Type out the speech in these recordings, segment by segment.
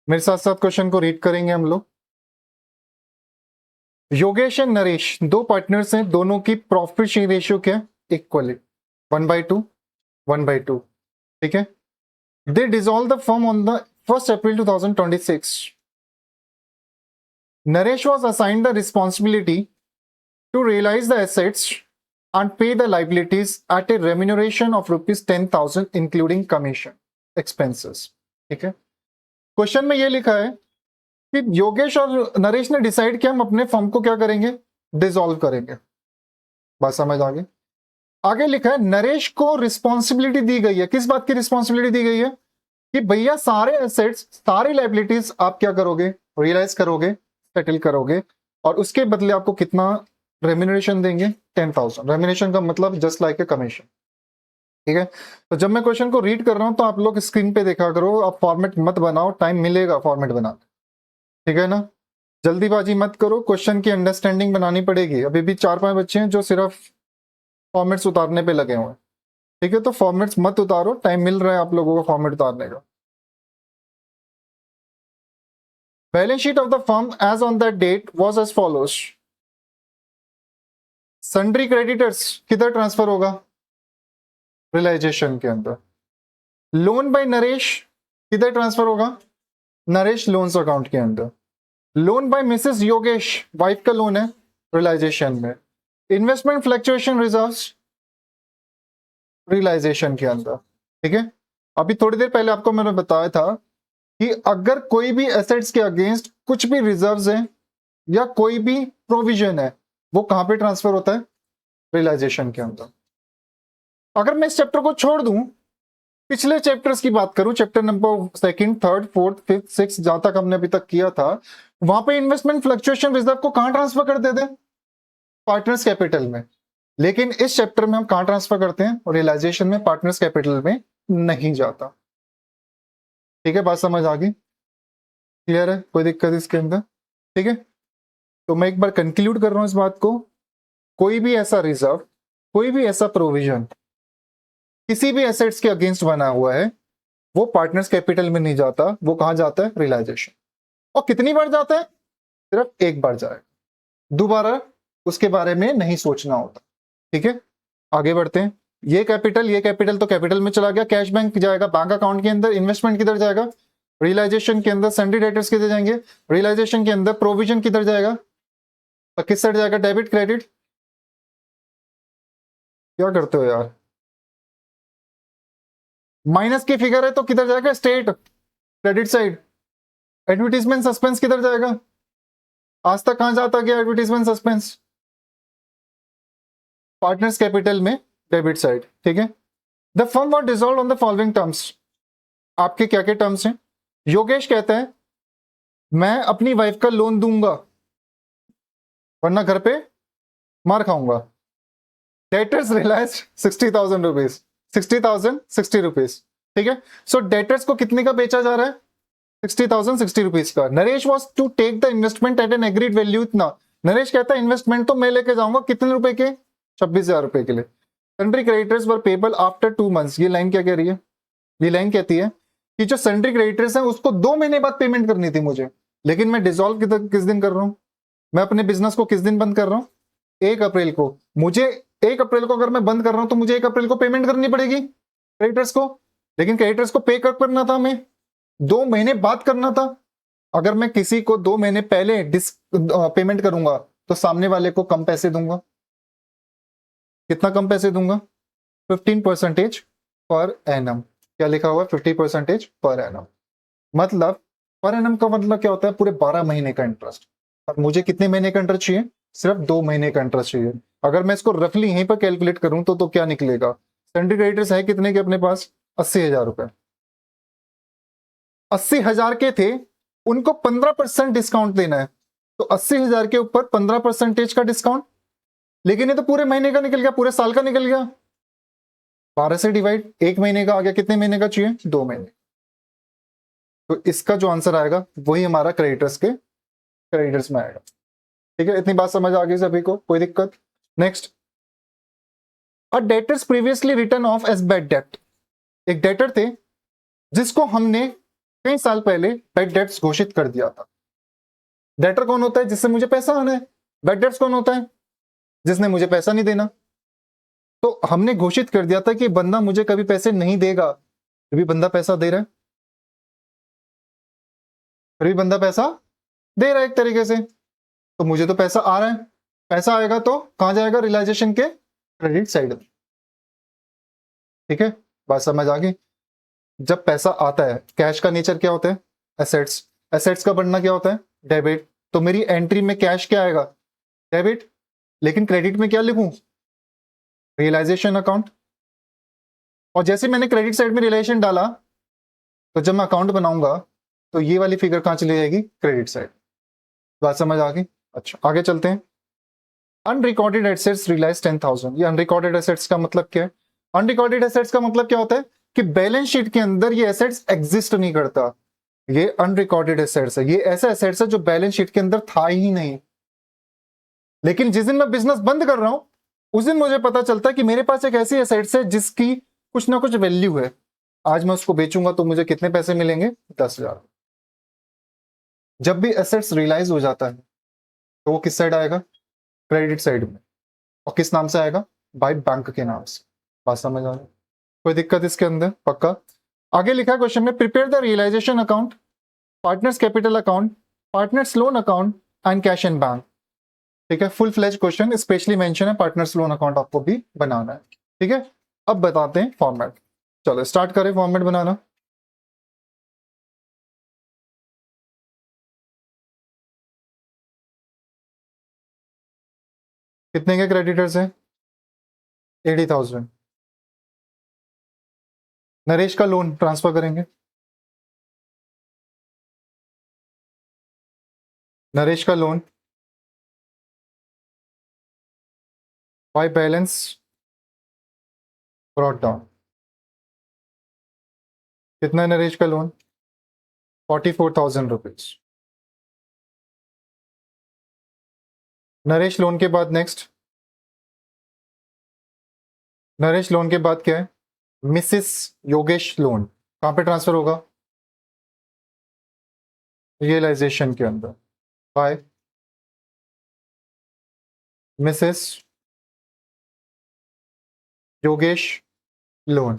मेरे साथ साथ क्वेश्चन को रीड करेंगे हम लोग। योगेश एंड नरेश दो पार्टनर्स हैं, दोनों की प्रॉफिट शेयर रेशियो क्या है? इक्वली 1/2 1/2। ठीक है। They dissolve the firm on the 1st April 2026। Naresh was assigned the responsibility to realize the assets and pay the liabilities at a remuneration of rupees 10,000 including commission expenses। ठीक है। Question में ये लिखा है कि योगेश और नरेश ने डिसाइड किया हम अपने फर्म को क्या करेंगे? डिसॉल्व करेंगे। बात समझ आ गई? आगे लिखा है नरेश को रिस्पॉन्सिबिलिटी दी गई है। किस बात की रिस्पॉन्सिबिलिटी दी गई है? कि भैया सारे एसेट्स सारी लाइबिलिटीज आप क्या करोगे? रियलाइज करोगे, सेटल करोगे, और उसके बदले आपको कितना रेम्यूनरेशन देंगे? 10,000। रेम्यूनरेशन का मतलब जस्ट लाइक ए कमीशन। ठीक है। तो जब मैं क्वेश्चन को रीड कर रहा हूं तो आप लोग स्क्रीन पे देखा करो, आप फॉर्मेट मत बनाओ, टाइम मिलेगा फॉर्मेट बनाने। ठीक है ना। जल्दीबाजी मत करो, क्वेश्चन की अंडरस्टैंडिंग बनानी पड़ेगी। अभी भी 4-5 बच्चे हैं जो सिर्फ फॉर्मेट्स उतारने पे लगे हुए हैं। ठीक है। तो फॉर्मेट्स मत उतारो, टाइम मिल रहा है आप लोगों को फॉर्मेट उतारने का। Balance sheet of the firm as on that date was as follows. Sundry creditors किधर ट्रांसफर होगा? रियलाइजेशन के अंदर। लोन बाय नरेश किधर ट्रांसफर होगा? नरेश लोन्स अकाउंट के अंदर। Loan by Mrs Yogesh, wife का लोन है, रियलाइजेशन में। इन्वेस्टमेंट फ्लक्चुएशन रिजर्व्स रियलाइजेशन के अंदर। ठीक है। अभी थोड़ी देर पहले आपको मैंने बताया था कि अगर कोई भी एसेट्स के अगेंस्ट कुछ भी रिजर्व्स है या कोई भी प्रोविजन है, वो कहां पे ट्रांसफर होता है? रियलाइजेशन के अंदर। अगर मैं इस चैप्टर को छोड़ दूं, पिछले चैप्टर्स की बात करूं, chapter number 2nd, 3rd, 4th, 5th, 6th, जहां तक हमने अभी तक किया था, वहां पे इन्वेस्टमेंट फ्लक्चुएशन रिजर्व को कहां ट्रांसफर करते थे? पार्टनर्स कैपिटल में। लेकिन इस चैप्टर में हम कहां ट्रांसफर करते हैं? रियलाइजेशन में, पार्टनर्स कैपिटल में नहीं जाता। ठीक है। बात समझ आ गई? क्लियर है? कोई दिक्कत इसके अंदर? ठीक है। तो मैं एक बार कंक्लूड कर रहा हूं इस बात को। कोई भी ऐसा रिजर्व, कोई भी ऐसा प्रोविजन किसी भी एसेट्स के अगेंस्ट बना हुआ है, वो पार्टनर्स कैपिटल में नहीं जाता, वो कहां जाता है? रियलाइजेशन। और कितनी बार जाता है? सिर्फ एक बार जाएगा, दोबारा उसके बारे में नहीं सोचना होता। ठीक है। आगे बढ़ते हैं। ये कैपिटल तो कैपिटल में चला गया, कैश बैंक जाएगा बैंक अकाउंट के अंदर। इन्वेस्टमेंट किधर जाएगा? रियलाइजेशन के अंदर। सन्ड्री डेटर्स किधर जाएंगे? रियलाइजेशन के अंदर। प्रोविजन किधर जाएगा? तो किस साइड जाएगा? Debit credit? क्या करते हो यार? माइनस की फिगर है तो किधर जाएगा? State, credit side. Advertisement suspense किधर जाएगा? आज तक कहां जाता गया एडवर्टीजमेंट सस्पेंस? पार्टनर्स कैपिटल में, डेबिट साइड। ठीक है। The firm was dissolve on the following terms. आपके क्या क्या टर्म्स हैं? योगेश कहता है मैं अपनी वाइफ का लोन दूंगा वरना घर पे मार खाऊंगा। Debtors realise 60,000 rupees, 60,000 60 rupees. ठीक है। सो डेटर्स को कितने का बेचा जा रहा है? 60,000 60 रुपीज का। Naresh was to take the investment at an agreed value इतना। नरेश कहता है इन्वेस्टमेंट तो मैं लेके जाऊंगा, कितने रुपए के? 26,000 रुपए के लिए। सन्ड्री क्रेडिटर्स वर पेबल आफ्टर 2 months। ये लाइन क्या कह रही है? ये लाइन कहती है कि जो सन्ड्री क्रेडिटर्स हैं उसको 2 महीने बाद पेमेंट करनी थी मुझे, लेकिन मैं डिसॉल्व किस दिन कर रहा हूं? मैं अपने बिजनेस को किस दिन बंद कर रहा हूं? 1 अप्रैल को। मुझे 1 अप्रैल को अगर मैं बंद कर रहा हूं तो मुझे 1 अप्रैल को पेमेंट करनी पड़ेगी क्रेडिटर्स को। लेकिन क्रेडिटर्स को पे कब करना था? हमें 2 महीने बाद करना था। अगर मैं किसी को 2 महीने पहले पेमेंट करूंगा तो सामने वाले को कम पैसे दूंगा। कितना कम पैसे दूंगा? 15% पर एनम। क्या लिखा हुआ है? 50% पर एनम। मतलब पर एनम का मतलब क्या होता है? पूरे 12 महीने का इंटरेस्ट। अब मुझे कितने महीने का इंटरेस्ट चाहिए? सिर्फ 2 महीने का इंटरेस्ट चाहिए। अगर मैं इसको रफली यहीं पर कैलकुलेट करूं तो क्या निकलेगा? सन्ड्री क्रेडिटर्स है कितने के अपने पास? 80,000 रुपए। 80,000 के थे, उनको 15% डिस्काउंट देना है, तो 80,000 के ऊपर 15% का डिस्काउंट। लेकिन ये तो पूरे महीने का निकल गया, पूरे साल का निकल गया। 12 से डिवाइड, 1 महीने का आ गया। कितने महीने का चाहिए? 2 महीने। तो इसका जो आंसर आएगा वही हमारा क्रेडिटर्स में आएगा। ठीक है। इतनी बात समझ आ गई सभी को? कोई दिक्कत? Next, a debtors previously written off as bad debt. एक डेटर थे जिसको हमने कई साल पहले बैड डेट्स घोषित कर दिया था। डेटर कौन होता है? जिससे मुझे पैसा आना है। बैड डेट्स कौन होता है? जिसने मुझे पैसा नहीं देना। तो हमने घोषित कर दिया था कि बंदा मुझे कभी पैसे नहीं देगा, फिर भी बंदा पैसा दे रहा है, फिर भी बंदा पैसा दे रहा है एक तरीके से। तो मुझे तो पैसा आ रहा है, पैसा आएगा तो कहां जाएगा? रियलाइजेशन के क्रेडिट साइड में। ठीक है, बात समझ आ गई। जब पैसा आता है, कैश का नेचर क्या होता है? एसेट्स। एसेट्स का बनना क्या होता है? डेबिट। तो मेरी एंट्री में कैश क्या आएगा? डेबिट। लेकिन क्रेडिट में क्या लिखूं? Realisation account. और जैसे मैंने क्रेडिट साइड में रियलाइजेशन डाला, तो जब मैं अकाउंट बनाऊंगा तो ये वाली फिगर कहां चली जाएगी? Credit side. बात समझ आ गई? अच्छा, आगे चलते हैं। Unrecorded assets realise 10,000। ये अनरिकॉर्डेड एसेट्स का मतलब क्या है? अनरिकॉर्डेड एसेट्स का मतलब क्या होता है कि बैलेंस शीट के अंदर ये एसेट्स एग्जिस्ट नहीं करता। ये अनरिकॉर्डेड एसेट्स है। ये ऐसा एसेट्स है जो बैलेंस शीट के अंदर था ही नहीं, लेकिन जिस दिन मैं बिजनेस बंद कर रहा हूं उस दिन मुझे पता चलता है कि मेरे पास एक ऐसी एसेट्स है जिसकी कुछ ना कुछ वैल्यू है। आज मैं उसको बेचूंगा तो मुझे कितने पैसे मिलेंगे? 10,000। जब भी एसेट्स रियलाइज हो जाता है तो वो किस साइड आएगा? क्रेडिट साइड में। और किस नाम से आएगा? बाय बैंक के नाम से। बात समझ आ रही? कोई दिक्कत इसके अंदर? पक्का? आगे लिखा है क्वेश्चन में, prepare the realisation account, partners capital account, partners loan account and cash in bank. ठीक है, full fledged question, specially mention है पार्टनर्स लोन अकाउंट आपको भी बनाना है। ठीक है, अब बताते हैं फॉर्मेट। चलो स्टार्ट करें फॉर्मेट बनाना। कितने के क्रेडिटर्स हैं? 80,000। नरेश का लोन ट्रांसफर करेंगे। नरेश का loan by balance brought down. कितना है नरेश का लोन? 44,000 रुपीज। नरेश लोन के बाद नेक्स्ट, नरेश लोन के बाद क्या है? Mrs Yogesh loan. कहां पे ट्रांसफर होगा? रियलाइजेशन के अंदर। By Mrs Yogesh loan.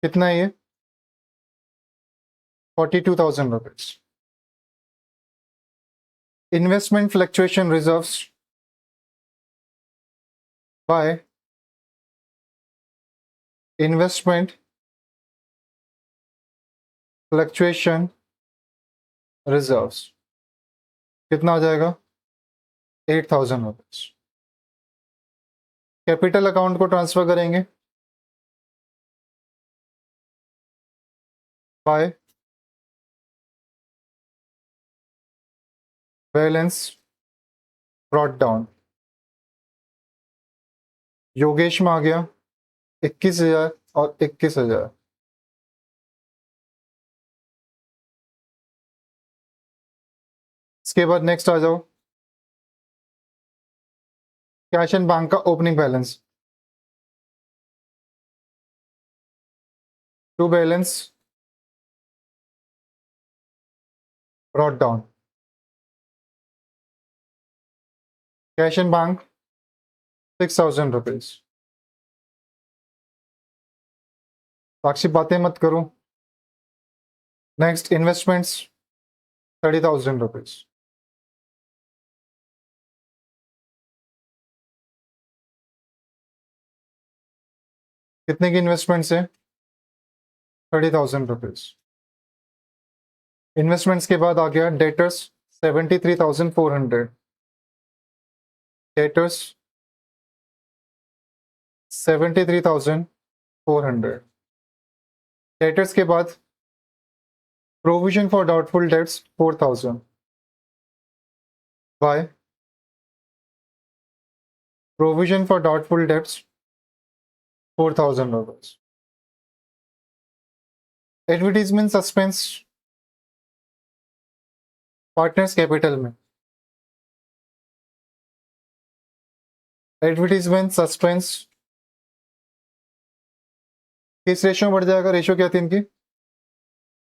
कितना है ये? 42,000 rupees. Investment fluctuation reserves by investment fluctuation reserves. कितना हो जाएगा? 8,000 रुपीज। कैपिटल अकाउंट को ट्रांसफर करेंगे by balance brought down. Yogesh में आ गया 21,000 और 21,000। इसके बाद नेक्स्ट आ जाओ, कैश एंड बैंक का opening balance to balance brought down. Cash and bank 6,000 rupees. बाकी बातें मत करो। Next investments 30,000 rupees. कितने की इन्वेस्टमेंट्स है? 30,000 रुपीज। इन्वेस्टमेंट्स के बाद आ गया डेटर्स 73,400। डेटर्स 73,400। डेटर्स के बाद provision for doubtful debts 4,000 by provision for doubtful debts 4,000 rupees. Advertisement suspense partners capital में। एडवर्टीजमेंट सस्पेंस किस रेशियो में बढ़ जाएगा? रेशियो क्या थी इनकी?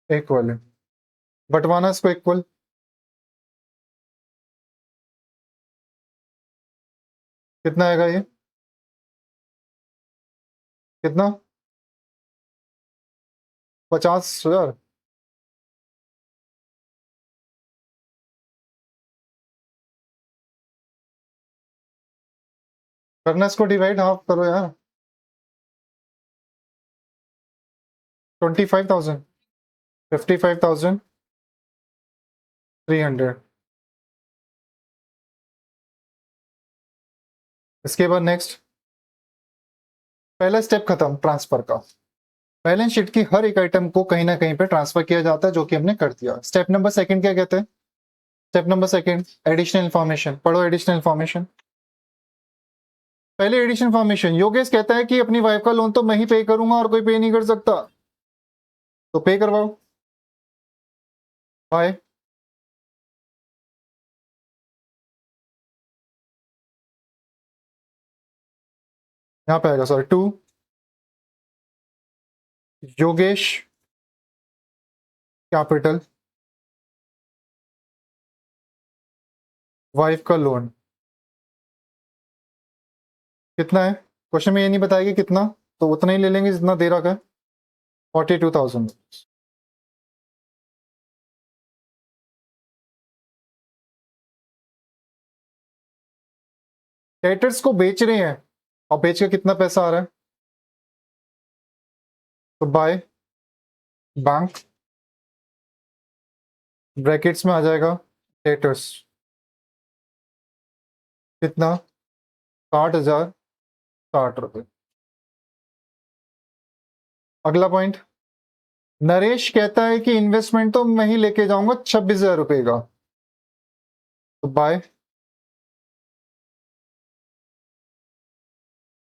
इक्वल। बंटवाना इसको इक्वल, कितना आएगा ये, कितना, 50,000। करना इसको डिवाइड, हाफ करो यार, 25,000, 55,300। इसके बाद नेक्स्ट, पहला स्टेप खत्म ट्रांसफर का। बैलेंस शीट की हर एक आइटम को कहीं ना कहीं पे ट्रांसफर किया जाता है, जो कि हमने कर दिया। स्टेप नंबर सेकंड क्या कहते हैं? Step number second, additional information. पढ़ो एडिशनल इन्फॉर्मेशन। पहले एडिशनल इन्फॉर्मेशन, योगेश कहता है कि अपनी वाइफ का लोन तो मैं ही पे करूंगा और कोई पे नहीं कर सकता, तो पे करवाओ। बाय। यहां पे आएगा, sorry, to Yogesh capital wife का लोन कितना है। क्वेश्चन में ये नहीं बताएगी कितना, तो उतना ही ले लेंगे जितना दे रखा है, 42,000। डेटर्स को बेच रहे हैं और बेच के कितना पैसा आ रहा है, तो बाय बैंक, ब्रैकेट्स में आ जाएगा डेटर्स, कितना, 60,060 रुपये। अगला पॉइंट, नरेश कहता है कि इन्वेस्टमेंट तो मैं ही लेके जाऊंगा 26,000 रुपये का, तो बाय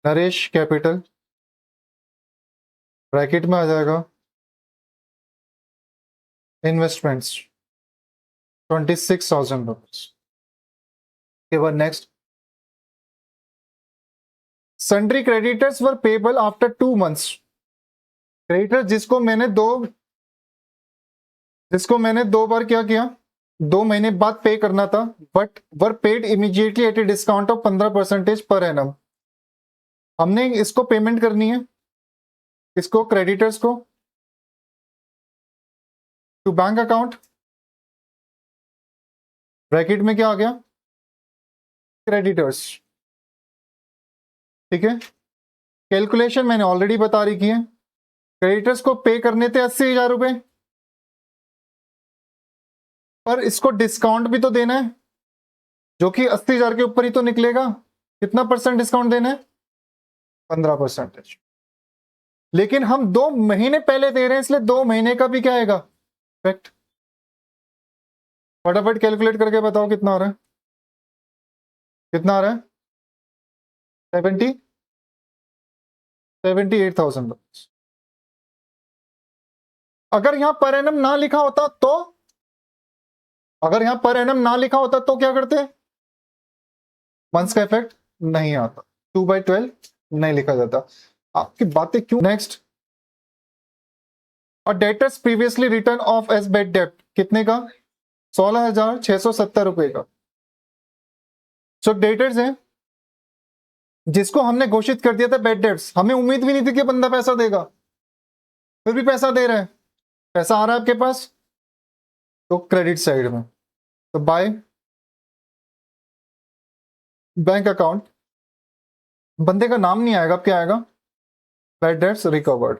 नरेश कैपिटल, ब्रैकेट में आ जाएगा इन्वेस्टमेंट्स 26,000 रुपीज। के बाद नेक्स्ट, सन्ड्री क्रेडिटर्स वर पेबल आफ्टर 2 मंथ्स। क्रेडिटर जिसको मैंने दो बार क्या किया, 2 महीने बाद पे करना था, but were paid immediately eight a discount of 15% per annum. हमने इसको पेमेंट करनी है, इसको क्रेडिटर्स को, टू बैंक अकाउंट, ब्रैकेट में क्या आ गया, क्रेडिटर्स। ठीक है, कैलकुलेशन मैंने ऑलरेडी बता रखी है। क्रेडिटर्स को पे करने थे 80,000 रुपए, पर इसको डिस्काउंट भी तो देना है, जो कि 80,000 के ऊपर ही तो निकलेगा। कितना परसेंट डिस्काउंट देना है, 15%। लेकिन हम 2 महीने पहले दे रहे हैं, इसलिए 2 महीने का भी क्या आएगा, इफेक्ट। फटाफट कैलकुलेट करके बताओ कितना आ रहा है, कितना आ रहा है, 78,000। अगर यहां पर एनम ना लिखा होता तो, अगर यहां पर एनम ना लिखा होता तो क्या करते, मंथ्स का इफेक्ट नहीं आता, 2/12 नहीं लिखा जाता। आपकी बातें क्यों। नेक्स्ट, और debtors previously written off as bad डेप्ट, कितने का, 16,670 रुपए का। सो डेटर्स है जिसको हमने घोषित कर दिया था बेड डेट्स, हमें उम्मीद भी नहीं थी कि बंदा पैसा देगा, फिर भी पैसा दे रहा है, पैसा आ रहा है आपके पास, तो क्रेडिट साइड में, तो बाय बैंक अकाउंट, बंदे का नाम नहीं आएगा, अब क्या आएगा, bed debts recovered,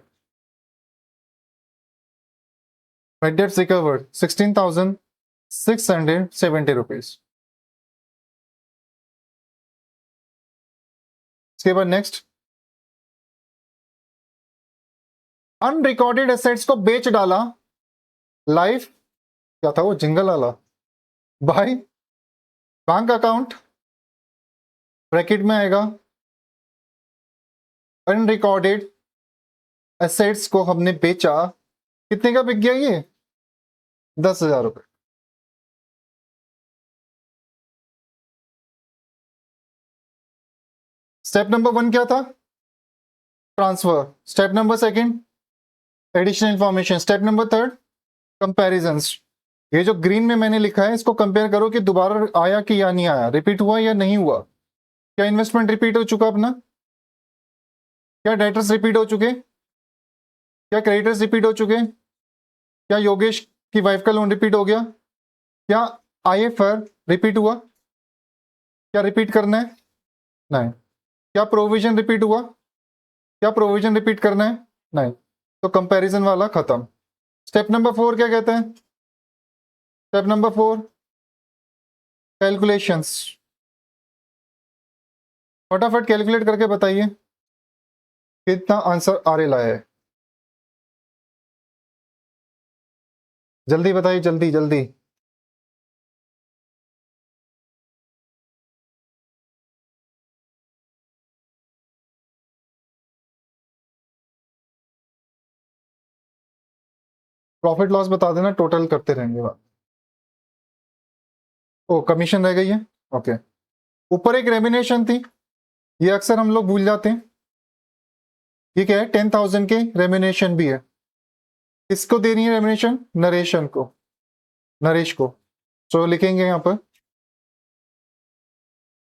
bed debts recovered 16,670 rupees. इसके बाद नेक्स्ट, अनरिकॉर्डेड एसेट्स को बेच डाला, लाइफ, क्या था वो जिंगल वाला, बाय बैंक अकाउंट, ब्रैकेट में आएगा अनरिकॉर्डेड एसेट्स को हमने बेचा, कितने का बिक गया ये, 10,000 रुपए। स्टेप नंबर 1 क्या था, transfer. Step number 2 additional information. Step number 3 comparisons. ये जो ग्रीन में मैंने लिखा है इसको कंपेयर करो कि दोबारा आया कि या नहीं आया, रिपीट हुआ या नहीं हुआ। क्या इन्वेस्टमेंट रिपीट हो चुका अपना? क्या डेटर्स रिपीट हो चुके? क्या क्रेडिटर्स रिपीट हो चुके? क्या योगेश की वाइफ का लोन रिपीट हो गया? क्या आईएफआर रिपीट हुआ? क्या रिपीट करना है? नहीं। क्या प्रोविजन रिपीट हुआ? क्या प्रोविजन रिपीट करना है? नहीं। तो कंपैरिजन वाला खत्म। स्टेप नंबर 4 क्या कहते हैं? Step number 4 calculations. फटाफट कैलकुलेट करके बताइए कितना आंसर आ रहा है। जल्दी बताइए, जल्दी जल्दी। प्रॉफिट लॉस बता देना, टोटल करते रहेंगे बात। ओ कमीशन रह गई है, ओके। ऊपर एक रेमिनेशन थी, ये अक्सर हम लोग भूल जाते हैं। ठीक है, 10,000 के रेमिनेशन भी है। किसको देनी है रेमिनेशन? नरेशन को, नरेश को। तो लिखेंगे यहाँ पर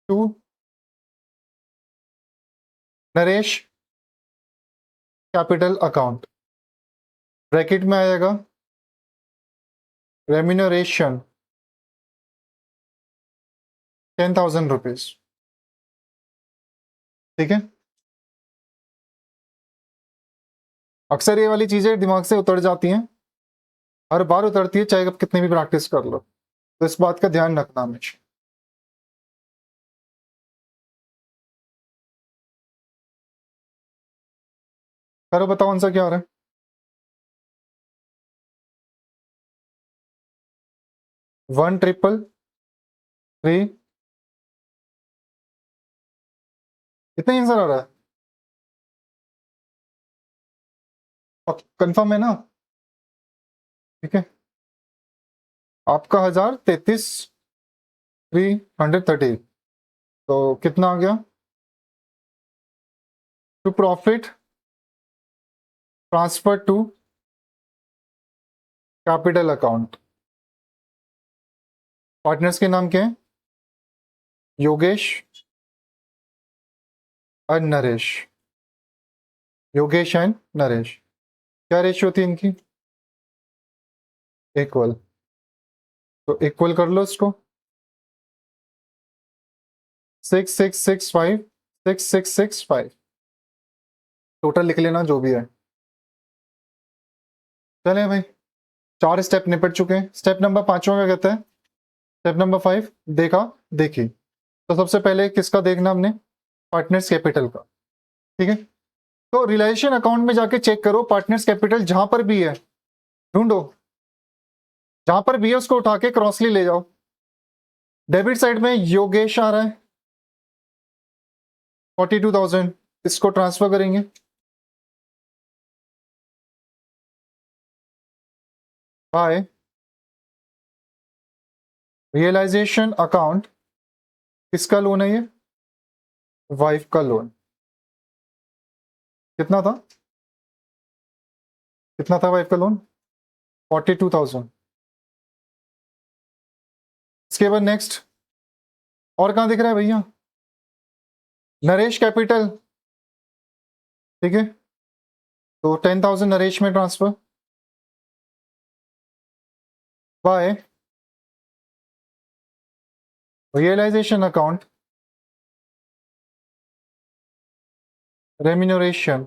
to Naresh capital account, bracket में आएगा रेम्यूनरेशन 10,000 रुपीज। ठीक है, अक्सर ये वाली चीजें दिमाग से उतर जाती हैं, हर बार उतरती है चाहे आप कितनी भी प्रैक्टिस कर लो, तो इस बात का ध्यान रखना हमेशा। करो बताओ आंसर क्या आ रहा है। 1,333, इतना आंसर आ रहा है? कंफर्म है ना? ठीक है, आपका 1,033, 330, तो कितना आ गया? To profit transfer to capital account. Partners के नाम क्या है? योगेश और नरेश। योगेश एंड नरेश। क्या रेशियो थी इनकी? इक्वल। तो इक्वल कर लो इसको। 6,665, 6,665 टोटल लिख लेना जो भी है। चले भाई, 4 स्टेप निपट चुके हैं। स्टेप नंबर 5वां क्या कहता है? स्टेप नंबर 5 देखा देखी। तो सबसे पहले किसका देखना हमने? पार्टनर्स कैपिटल का। ठीक है, तो रिलायजेशन अकाउंट में जाके चेक करो, पार्टनर्स कैपिटल जहां पर भी है ढूंढो, जहां पर भी है उसको उठा के क्रॉसली ले जाओ। डेबिट साइड में योगेश आ रहा है 42,000, इसको ट्रांसफर करेंगे बाय रियलाइजेशन अकाउंट। किसका लोन है ये? वाइफ का लोन। कितना था? कितना था वाइफ का लोन? 42,000। इसके बाद नेक्स्ट, और कहां दिख रहा है भैया? नरेश कैपिटल। ठीक है, तो 10,000 नरेश में transfer by realisation account remuneration.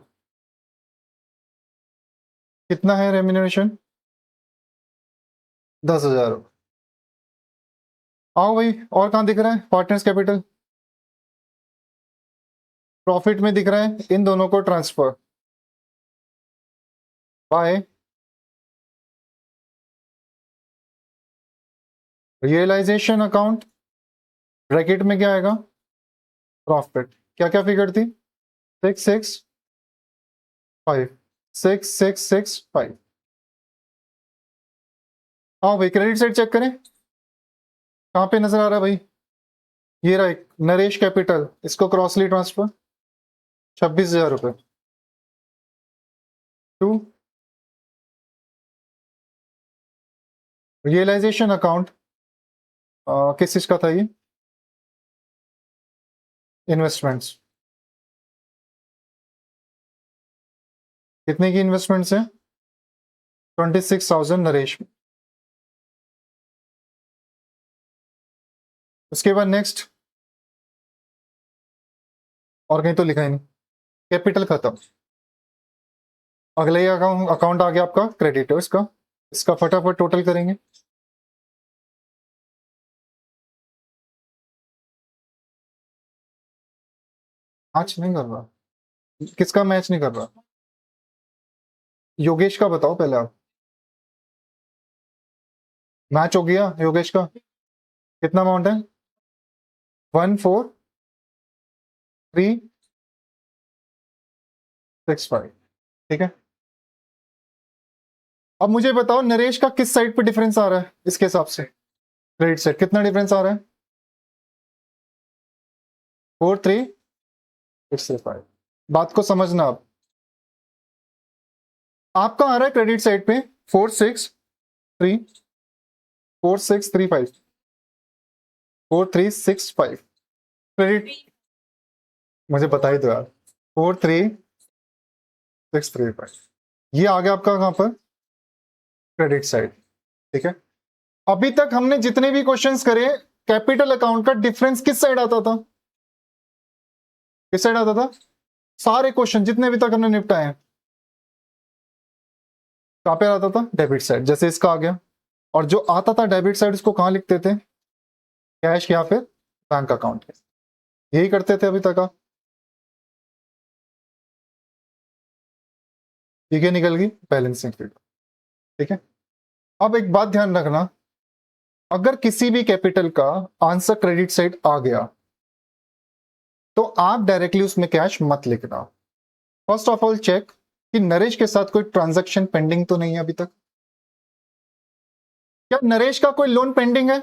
कितना है रेम्यूनरेशन? 10,000। आओ भाई, और कहां दिख रहा है पार्टनर्स कैपिटल? प्रॉफिट में दिख रहा है, इन दोनों को transfer by realisation account, bracket में क्या आएगा? प्रॉफिट। क्या क्या फिगर थी? 6,665, 6,665। आओ भाई क्रेडिट साइड चेक करें, कहां पे नजर आ रहा है भाई? ये रहा एक नरेश कैपिटल, इसको क्रॉसली ट्रांसफर 26,000 रुपए टू रियलाइजेशन अकाउंट किस चीज का था ये? इन्वेस्टमेंट्स। कितने की इन्वेस्टमेंट्स है? 26,000 नरेश में। उसके बाद नेक्स्ट, और कहीं तो लिखा ही नहीं, कैपिटल खत्म। अगले अकाउंट आ गया आपका क्रेडिटर्स का, इसका फटाफट टोटल करेंगे। मैच नहीं कर रहा, किसका मैच नहीं कर रहा? योगेश का बताओ पहले आप। मैच हो गया योगेश का, कितना अमाउंट है? 14,365, ठीक है। अब मुझे बताओ नरेश का किस साइड पे डिफरेंस आ रहा है इसके हिसाब से? क्रेडिट साइड कितना डिफरेंस आ रहा है? 4,365। बात को समझना आप, आपका आ रहा है क्रेडिट साइड पे 4635 4365 क्रेडिट, मुझे बता ही दो यार। 4365 ये आ गया आपका कहां पर? क्रेडिट साइड, ठीक है। अभी तक हमने जितने भी क्वेश्चंस करे, कैपिटल अकाउंट का डिफरेंस किस साइड आता था? किस साइड आता था? सारे क्वेश्चन जितने भी तक हमने निपटाए हैं कहां पे आता था? Debit side. जैसे इसका आ गया, और जो आता था डेबिट साइड उसको कहां लिखते थे? कैश या फिर बैंक अकाउंट। यही करते थे अभी तक आप। ठीक है, निकल गई बैलेंसिंग फिगर, ठीक है। अब एक बात ध्यान रखना, अगर किसी भी कैपिटल का आंसर क्रेडिट साइड आ गया तो आप डायरेक्टली उसमें कैश मत लिखना। फर्स्ट ऑफ ऑल चेक कि नरेश के साथ कोई ट्रांजैक्शन पेंडिंग तो नहीं है अभी तक। क्या नरेश का कोई लोन पेंडिंग है?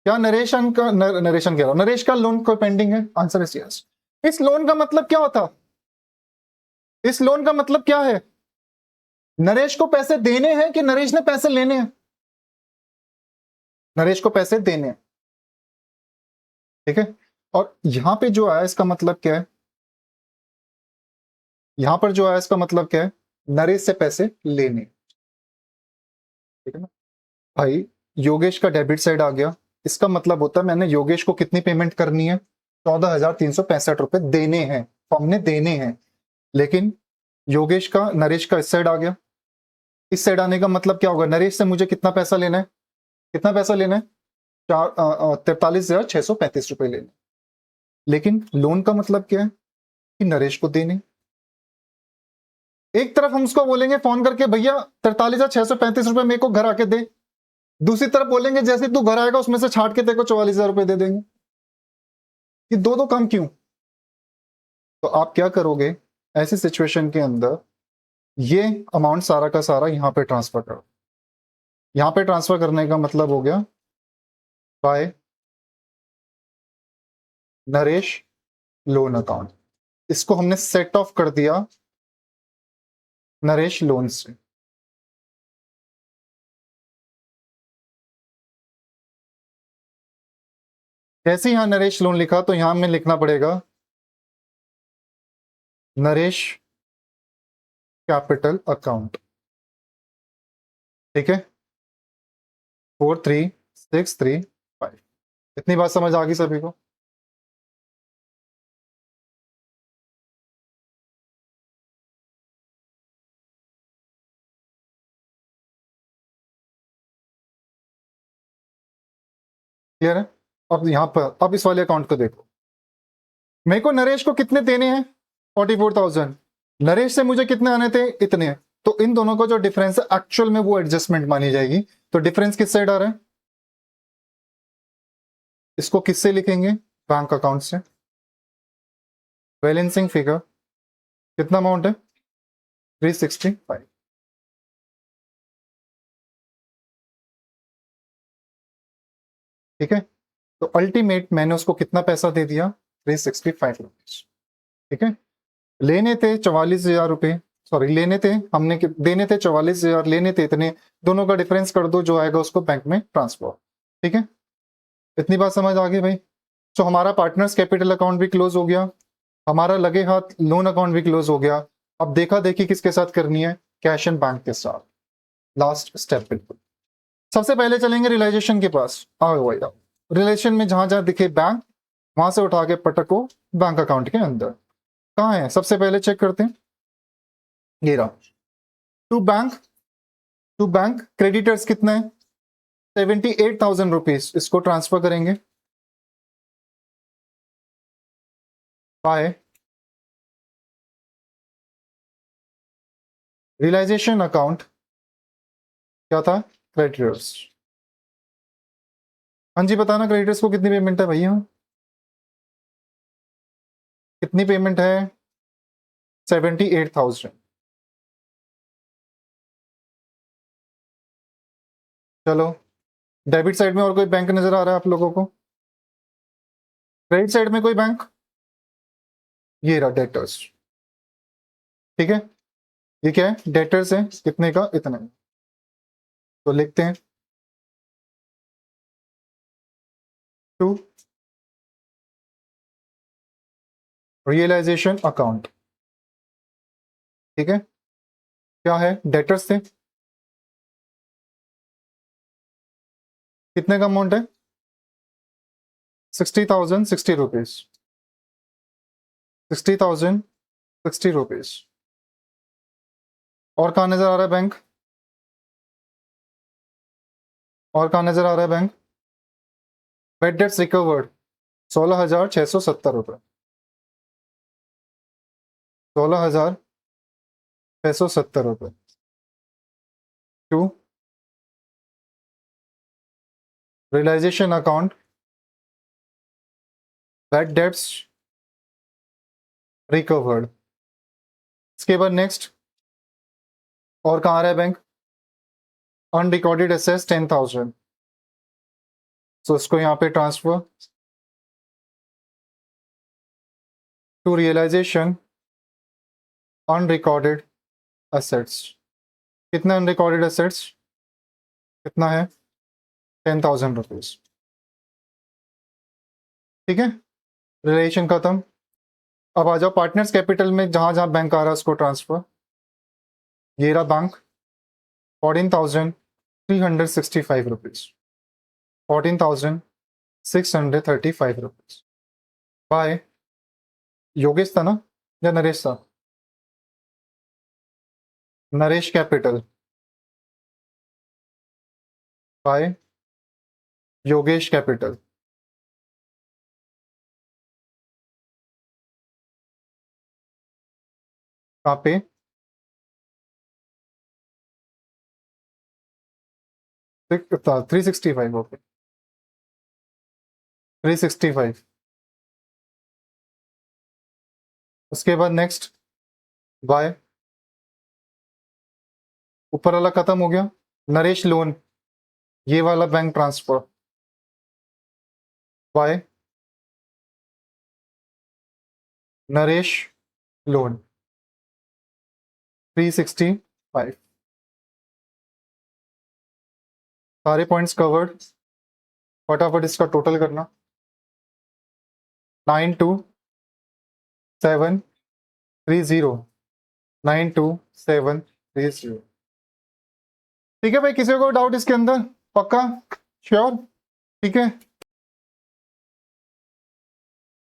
क्या नरेशन का नरेशन कह रहा हूं, नरेश का लोन कोई पेंडिंग है? Answer is yes. इस लोन का मतलब क्या होता? इस लोन का मतलब क्या है? नरेश को पैसे देने हैं कि नरेश ने पैसे लेने हैं? नरेश को पैसे देने हैं, ठीक है। और यहां पे जो आया इसका मतलब क्या है? यहां पर जो आया इसका मतलब क्या है? नरेश से पैसे लेने, ठीक है ना भाई। योगेश का डेबिट साइड आ गया, इसका मतलब होता है मैंने योगेश को कितनी पेमेंट करनी है? 14,365 देने हैं, फॉर्म ने देने हैं। लेकिन योगेश का, नरेश का इस साइड आ गया। इस साइड आने का मतलब क्या होगा? नरेश से मुझे कितना पैसा लेना है? कितना पैसा लेना है? 43,635 लेने। लेकिन लोन का मतलब क्या है? कि नरेश को देने। एक तरफ हम उसको बोलेंगे फोन करके, भैया 43,635 मेरे को घर आके दे। दूसरी तरफ बोलेंगे जैसे तू घर आएगा उसमें से छाट के तेरे को 44,000 दे देंगे। ये दो काम क्यों? तो आप क्या करोगे ऐसी सिचुएशन के अंदर? ये अमाउंट सारा का सारा यहां पे ट्रांसफर करो। यहां पे ट्रांसफर करने का मतलब हो गया बाय नरेश लोन अकाउंट। इसको हमने सेट ऑफ कर दिया नरेश लोन से। जैसे यहां नरेश लोन लिखा तो यहां में लिखना पड़ेगा नरेश कैपिटल अकाउंट, ठीक है। 4365। इतनी बात समझ आ गई सभी को? क्लियर है? अब यहां पर अब इस वाले अकाउंट को देखो, मेरे को नरेश को कितने देने हैं? 44,000। नरेश से मुझे कितने आने थे? इतने। तो इन दोनों का जो डिफरेंस है एक्चुअल में वो एडजस्टमेंट मानी जाएगी। तो डिफरेंस किस साइड आ रहा है? इसको किससे लिखेंगे? बैंक अकाउंट से। बैलेंसिंग फिगर कितना अमाउंट है? 365, ठीक है। तो अल्टीमेट मैंने उसको कितना पैसा दे दिया? 365 रुपीज, ठीक है। लेने थे 44,000 रुपए, सॉरी लेने थे हमने, देने थे 44,000, लेने थे इतने, दोनों का डिफरेंस कर दो, जो आएगा उसको बैंक में ट्रांसफर। ठीक है, इतनी बात समझ आ गई भाई। तो हमारा पार्टनर्स कैपिटल अकाउंट भी क्लोज हो गया, हमारा लगे हाथ लोन अकाउंट भी क्लोज हो गया। अब देखा देखी किसके साथ करनी है, कैश एंड बैंक के साथ, लास्ट स्टेप बिल्कुल। सबसे पहले चलेंगे रियलाइजेशन के पास। आओ भाई आओ, रिलेशन में जहां जहां दिखे बैंक, वहां से उठा के पटको बैंक अकाउंट के अंदर। कहाँ है, सबसे पहले चेक करते हैं, ये रहा। To bank, to bank creditors कितना है, 78,000 रुपीज, इसको ट्रांसफर करेंगे बाय रियलाइजेशन अकाउंट। क्या था, क्रेडिटर्स। हाँ जी बताना, क्रेडिटर्स को कितनी पेमेंट है भैया, कितनी पेमेंट है, 78,000। चलो, डेबिट साइड में और कोई बैंक नजर आ रहा है आप लोगों को, क्रेडिट साइड में कोई बैंक, ये रहा डेटर्स। ठीक है, ये क्या है, डेटर्स है, कितने का, इतना। तो लिखते हैं टू रियलाइजेशन अकाउंट। ठीक है, क्या है, डेटर्स थे, कितने का अमाउंट है, 60,000 60 रुपीज, 60,000 60 रुपीज। और कहाँ नजर आ रहा है बैंक, और कहाँ नजर आ रहा है बैंक, बेड डेट्स रिकवर्ड 16,670 रुपए, 16,670 रुपए। To realisation account, bad debts recovered. इसके बाद नेक्स्ट, और कहाँ आ रहा है बैंक, अनरिकॉर्डेड एसेट्स 10,000, सो इसको यहाँ पे transfer to realisation unrecorded assets. कितना अनरिकॉर्डेड एसेट्स, कितना है, 10,000 रुपीज। ठीक है, रिलेशन खत्म। अब आ जाओ पार्टनर्स कैपिटल में, जहां जहां बैंक आ रहा है उसको ट्रांसफर। ये रहा bank, 14,365 rupees, 14,635 rupees by Yogesh था ना, या नरेश था, Naresh capital, by Yogesh capital. कहाँ पे, 365, ओके 365। उसके बाद नेक्स्ट बाय, ऊपर वाला खत्म हो गया, नरेश लोन, ये वाला bank transfer by Naresh loan 365। सारे पॉइंट्स कवर्ड, फटाफट इसका टोटल करना, 92,730, 92,730। ठीक है भाई, किसी को डाउट इसके अंदर, पक्का श्योर, ठीक है।